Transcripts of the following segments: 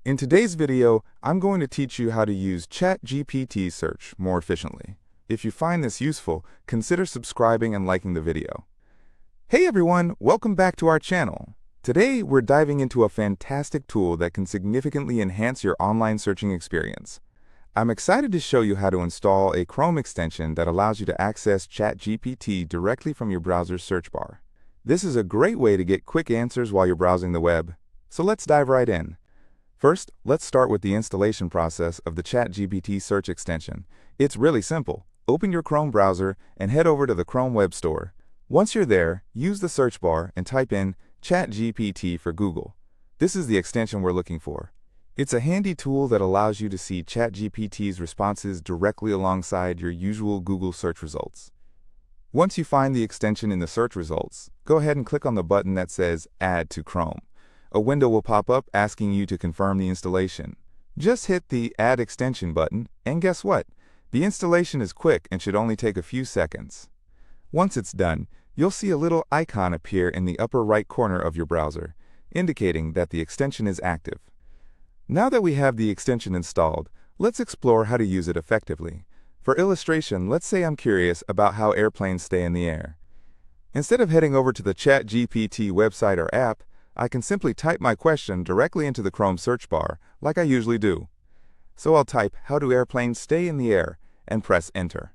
In today's video, I'm going to teach you how to use ChatGPT Search more efficiently. If you find this useful, consider subscribing and liking the video. Hey everyone, welcome back to our channel. Today, we're diving into a fantastic tool that can significantly enhance your online searching experience. I'm excited to show you how to install a Chrome extension that allows you to access ChatGPT directly from your browser's search bar. This is a great way to get quick answers while you're browsing the web. So let's dive right in. First, let's start with the installation process of the ChatGPT Search extension. It's really simple. Open your Chrome browser and head over to the Chrome Web Store. Once you're there, use the search bar and type in ChatGPT for Google. This is the extension we're looking for. It's a handy tool that allows you to see ChatGPT's responses directly alongside your usual Google search results. Once you find the extension in the search results, go ahead and click on the button that says Add to Chrome. A window will pop up asking you to confirm the installation. Just hit the Add Extension button, and guess what? The installation is quick and should only take a few seconds. Once it's done, you'll see a little icon appear in the upper right corner of your browser, indicating that the extension is active. Now that we have the extension installed, let's explore how to use it effectively. For illustration, let's say I'm curious about how airplanes stay in the air. Instead of heading over to the ChatGPT website or app, I can simply type my question directly into the Chrome search bar, like I usually do. So I'll type, "How do airplanes stay in the air?" and press Enter.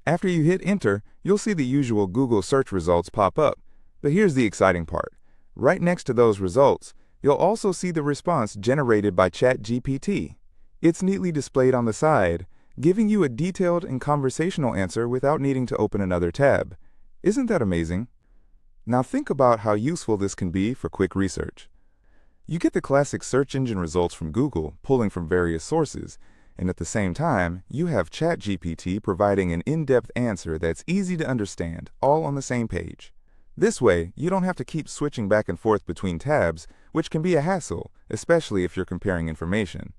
After you hit Enter, you'll see the usual Google search results pop up. But here's the exciting part. Right next to those results, you'll also see the response generated by ChatGPT. It's neatly displayed on the side, giving you a detailed and conversational answer without needing to open another tab. Isn't that amazing? Now think about how useful this can be for quick research. You get the classic search engine results from Google, pulling from various sources, and at the same time, you have ChatGPT providing an in-depth answer that's easy to understand, all on the same page. This way, you don't have to keep switching back and forth between tabs, which can be a hassle, especially if you're comparing information.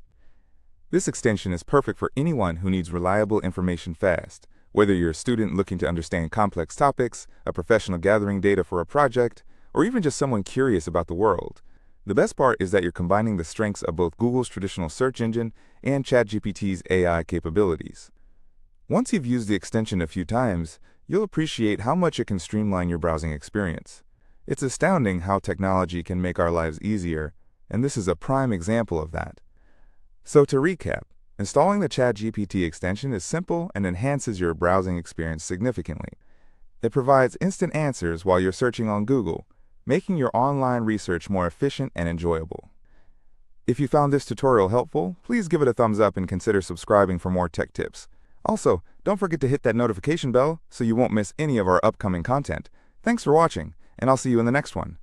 This extension is perfect for anyone who needs reliable information fast. Whether you're a student looking to understand complex topics, a professional gathering data for a project, or even just someone curious about the world. The best part is that you're combining the strengths of both Google's traditional search engine and ChatGPT's AI capabilities. Once you've used the extension a few times, you'll appreciate how much it can streamline your browsing experience. It's astounding how technology can make our lives easier, and this is a prime example of that. So to recap, installing the ChatGPT extension is simple and enhances your browsing experience significantly. It provides instant answers while you're searching on Google, making your online research more efficient and enjoyable. If you found this tutorial helpful, please give it a thumbs up and consider subscribing for more tech tips. Also, don't forget to hit that notification bell so you won't miss any of our upcoming content. Thanks for watching, and I'll see you in the next one.